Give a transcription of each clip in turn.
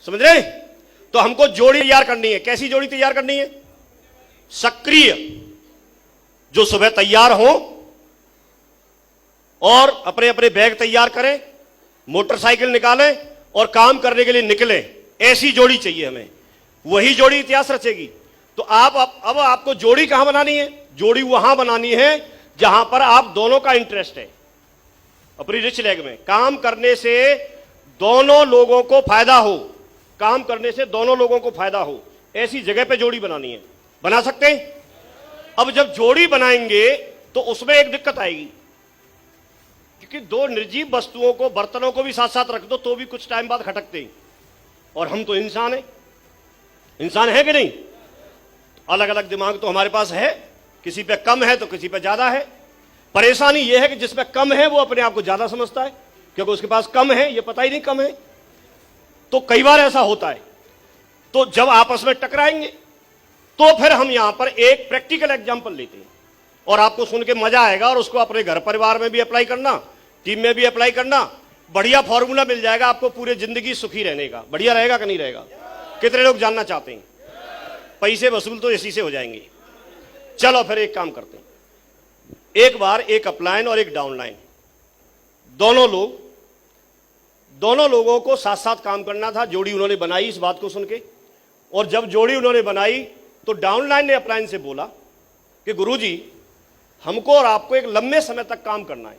समझ रहे? तो हमको जोड़ी तैयार करनी है। कैसी जोड़ी तैयार करनी है? सक्रिय, जो सुबह तैयार हो और अपने अपने बैग तैयार करें, मोटरसाइकिल निकालें और काम करने के लिए निकले। ऐसी जोड़ी चाहिए हमें, वही जोड़ी इतिहास रचेगी। तो अब आपको जोड़ी कहां बनानी है? जोड़ी वहां बनानी है जहां पर आप दोनों का इंटरेस्ट है। अपनी रिच लेग में काम करने से दोनों लोगों को फायदा हो, काम करने से दोनों लोगों को फायदा हो, ऐसी जगह पे जोड़ी बनानी है। बना सकते हैं? अब जब जोड़ी बनाएंगे तो उसमें एक दिक्कत आएगी, क्योंकि दो निर्जीव वस्तुओं को, बर्तनों को भी साथ साथ रख दो तो भी कुछ टाइम बाद खटकते हैं, और हम तो इंसान हैं। इंसान है कि नहीं? अलग अलग दिमाग तो हमारे पास है, किसी पे कम है तो किसी पे ज्यादा है। परेशानी यह है कि जिस पे कम है वो अपने आप को ज्यादा समझता है, क्योंकि उसके पास कम है, ये पता ही नहीं कम है। तो कई बार ऐसा होता है। तो जब आपस में टकराएंगे तो फिर हम यहां पर एक प्रैक्टिकल एग्जांपल लेते हैं, और आपको सुन के मजा आएगा, और उसको अपने घर परिवार में भी अप्लाई करना, टीम में भी अप्लाई करना। बढ़िया फॉर्मूला मिल जाएगा आपको पूरी जिंदगी सुखी रहने का। बढ़िया रहेगा कि नहीं रहेगा? कितने लोग जानना चाहते हैं? पैसे वसूल तो इसी से हो जाएंगे। चलो फिर एक काम करते हैं। एक बार एक अपलाइन और एक डाउनलाइन, दोनों लोगों को साथ साथ काम करना था। जोड़ी उन्होंने बनाई इस बात को सुन के, और जब जोड़ी उन्होंने बनाई तो डाउनलाइन ने अपलाइन से बोला कि गुरुजी, हमको और आपको एक लंबे समय तक काम करना है।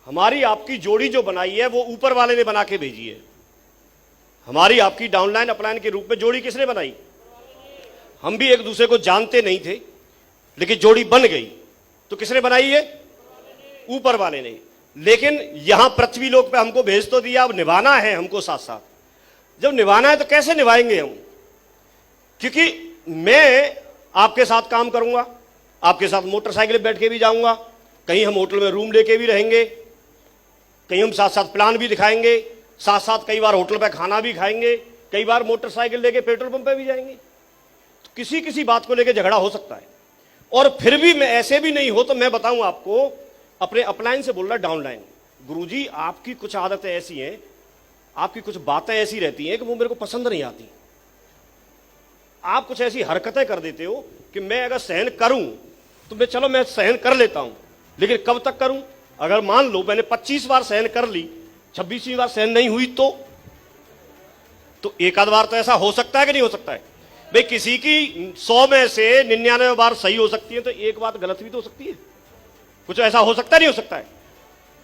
हमारी आपकी जोड़ी जो बनाई है वो ऊपर वाले ने बना के भेजी है। हमारी आपकी डाउनलाइन अपलाइन के रूप में जोड़ी किसने बनाई? हम भी एक दूसरे को जानते नहीं थे, लेकिन जोड़ी बन गई। तो किसने बनाई है? ऊपर वाले ने। लेकिन यहां पृथ्वी लोक पे हमको भेज तो दिया, अब निभाना है हमको साथ साथ। जब निभाना है तो कैसे निभाएंगे हम? क्योंकि मैं आपके साथ काम करूंगा, आपके साथ मोटरसाइकिल बैठ के भी जाऊंगा, कहीं हम होटल में रूम लेके भी रहेंगे, कहीं हम साथ साथ प्लान भी दिखाएंगे, साथ साथ कई बार होटल पे खाना भी खाएंगे, कई बार मोटरसाइकिल लेके पेट्रोल पंप पे भी जाएंगे। तो किसी किसी बात को लेके झगड़ा हो सकता है। और फिर भी मैं ऐसे भी नहीं हो तो मैं बताऊं आपको, अपने अपलाइन से बोल रहा डाउनलाइन, गुरुजी आपकी कुछ आदतें ऐसी हैं, आपकी कुछ बातें ऐसी रहती हैं कि वो मेरे को पसंद नहीं आती। आप कुछ ऐसी हरकतें कर देते हो कि मैं अगर सहन करूं तो मैं सहन कर लेता हूं, लेकिन कब तक करूं? अगर मान लो मैंने 25 बार सहन कर ली, 26वीं बार सहन नहीं हुई तो एक आध बार तो ऐसा हो सकता है कि नहीं हो सकता है? भाई किसी की 100 में से 99 बार सही हो सकती है, तो एक बात गलत भी तो हो सकती है। कुछ ऐसा हो सकता नहीं हो सकता है?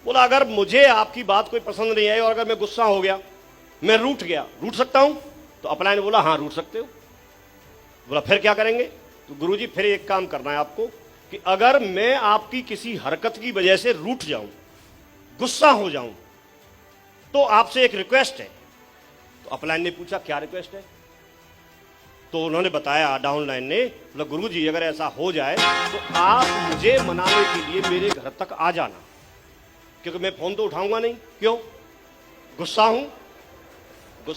बोला अगर मुझे आपकी बात कोई पसंद नहीं आई और अगर मैं गुस्सा हो गया, मैं रूठ गया, रूठ सकता हूं? तो अपलाइन ने बोला हाँ रूठ सकते हो। बोला फिर क्या करेंगे? तो गुरुजी फिर एक काम करना है आपको कि अगर मैं आपकी किसी हरकत की वजह से रूठ जाऊं, गुस्सा हो जाऊं, तो आपसे एक रिक्वेस्ट है। तो अपलाइन ने पूछा क्या रिक्वेस्ट है? तो उन्होंने बताया, डाउनलाइन ने, बोला गुरुजी अगर ऐसा हो जाए तो आप मुझे मनाने के लिए मेरे घर तक आ जाना, क्योंकि मैं फोन तो उठाऊंगा नहीं। क्यों? गुस्सा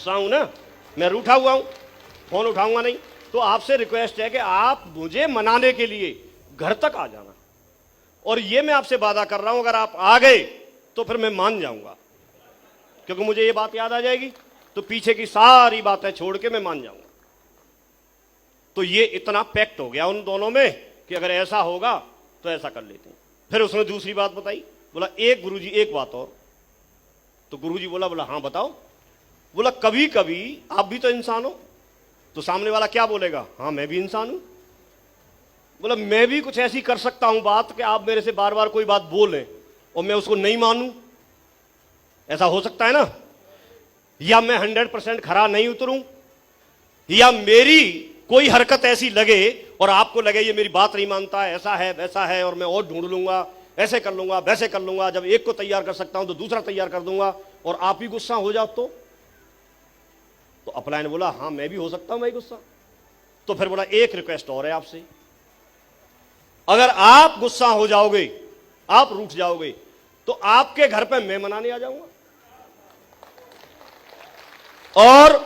हूं ना, मैं रूठा हुआ हूं, फोन उठाऊंगा नहीं। तो आपसे रिक्वेस्ट है कि आप मुझे मनाने के लिए घर तक आ जाना, और ये मैं आपसे वादा कर रहा हूं अगर आप आ गए तो फिर मैं मान जाऊंगा, क्योंकि मुझे ये बात याद आ जाएगी, तो पीछे की सारी बातें छोड़ के मैं मान जाऊंगा। तो ये इतना पैक्ट हो गया उन दोनों में कि अगर ऐसा होगा तो ऐसा कर लेते हैं। फिर उसने दूसरी बात बताई, बोला एक गुरुजी एक बात और। तो गुरुजी बोला हाँ बताओ। बोला कभी कभी आप भी तो इंसान हो। तो सामने वाला क्या बोलेगा? हाँ मैं भी इंसान हूं। बोला मैं भी कुछ ऐसी कर सकता हूं बात कि आप मेरे से बार बार कोई बात बोलें और मैं उसको नहीं मानूं। ऐसा हो सकता है ना? या मैं 100% खरा नहीं उतरूं, या मेरी कोई हरकत ऐसी लगे और आपको लगे ये मेरी बात नहीं मानता है, ऐसा है वैसा है, और मैं और ढूंढ लूंगा, ऐसे कर लूंगा वैसे कर लूंगा, जब एक को तैयार कर सकता हूं तो दूसरा तैयार कर दूंगा, और आप ही गुस्सा हो जाओ तो अपलाइन ने बोला हाँ मैं भी हो सकता हूं भाई गुस्सा। तो फिर बोला एक रिक्वेस्ट और है आपसे, अगर आप गुस्सा हो जाओगे, आप रूठ जाओगे, तो आपके घर पे मैं मनाने आ जाऊंगा। और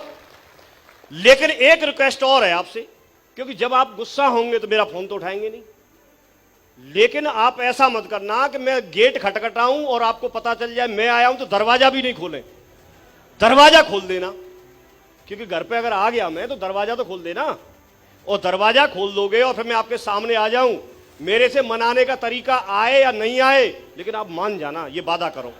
लेकिन एक रिक्वेस्ट और है आपसे, क्योंकि जब आप गुस्सा होंगे तो मेरा फोन तो उठाएंगे नहीं, लेकिन आप ऐसा मत करना कि मैं गेट खटखटाऊं और आपको पता चल जाए मैं आया हूं तो दरवाजा भी नहीं खोलें। दरवाजा खोल देना, क्योंकि घर पे अगर आ गया मैं तो दरवाजा तो खोल देना, और दरवाजा खोल दोगे और फिर मैं आपके सामने आ जाऊं, मेरे से मनाने का तरीका आए या नहीं आए, लेकिन आप मान जाना, ये वादा करो।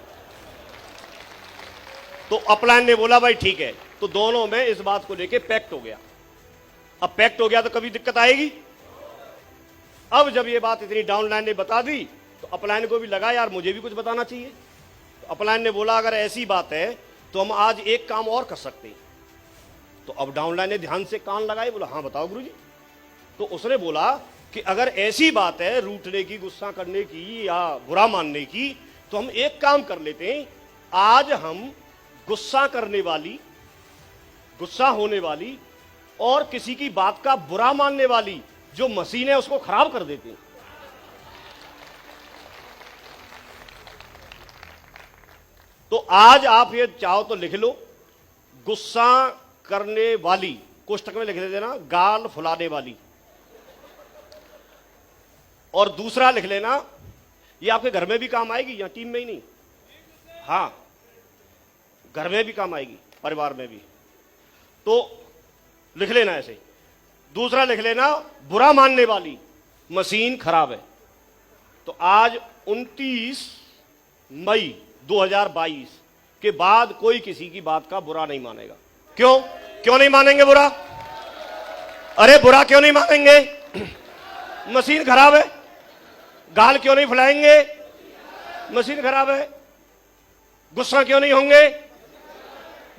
तो अपलाइन ने बोला भाई ठीक है। तो दोनों में इस बात को लेके पैक्ट हो गया। अब पैक्ट हो गया तो कभी दिक्कत आएगी। अब जब ये बात इतनी डाउनलाइन ने बता दी तो अपलाइन को भी लगा यार मुझे भी कुछ बताना चाहिए। तो अपलाइन ने बोला अगर ऐसी बात है तो हम आज एक काम और कर सकते हैं। तो अब डाउनलाइन ने ध्यान से कान लगाए, बोला हाँ बताओ गुरुजी। तो उसने बोला कि अगर ऐसी बात है रूठने की, गुस्सा करने की या बुरा मानने की, तो हम एक काम कर लेते हैं, आज हम गुस्सा करने वाली, गुस्सा होने वाली और किसी की बात का बुरा मानने वाली जो मशीन है उसको खराब कर देते हैं। तो आज आप ये चाहो तो लिख लो, गुस्सा करने वाली, कोष्टक में लिख देना गाल फुलाने वाली, और दूसरा लिख लेना, ये आपके घर में भी काम आएगी, यहां टीम में ही नहीं, हाँ घर में भी काम आएगी, परिवार में भी। तो लिख लेना ऐसे। दूसरा लिख लेना बुरा मानने वाली मशीन खराब है। तो आज 29 मई 2022 के बाद कोई किसी की बात का बुरा नहीं मानेगा। क्यों नहीं मानेंगे बुरा? अरे बुरा क्यों नहीं मानेंगे? मशीन खराब है। गाल क्यों नहीं फुलाएंगे? मशीन खराब है। गुस्सा क्यों नहीं होंगे?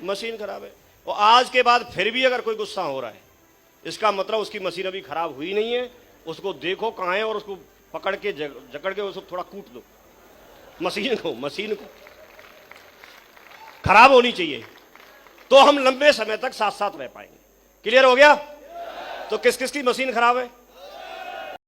मशीन खराब है। और आज के बाद फिर भी अगर कोई गुस्सा हो रहा है, इसका मतलब उसकी मशीन अभी खराब हुई नहीं है। उसको देखो कहां है और उसको पकड़ के जकड़ के उसको थोड़ा कूट दो। मशीन को खराब होनी चाहिए, तो हम लंबे समय तक साथ साथ रह पाएंगे। क्लियर हो गया? तो किस किस की मशीन खराब है?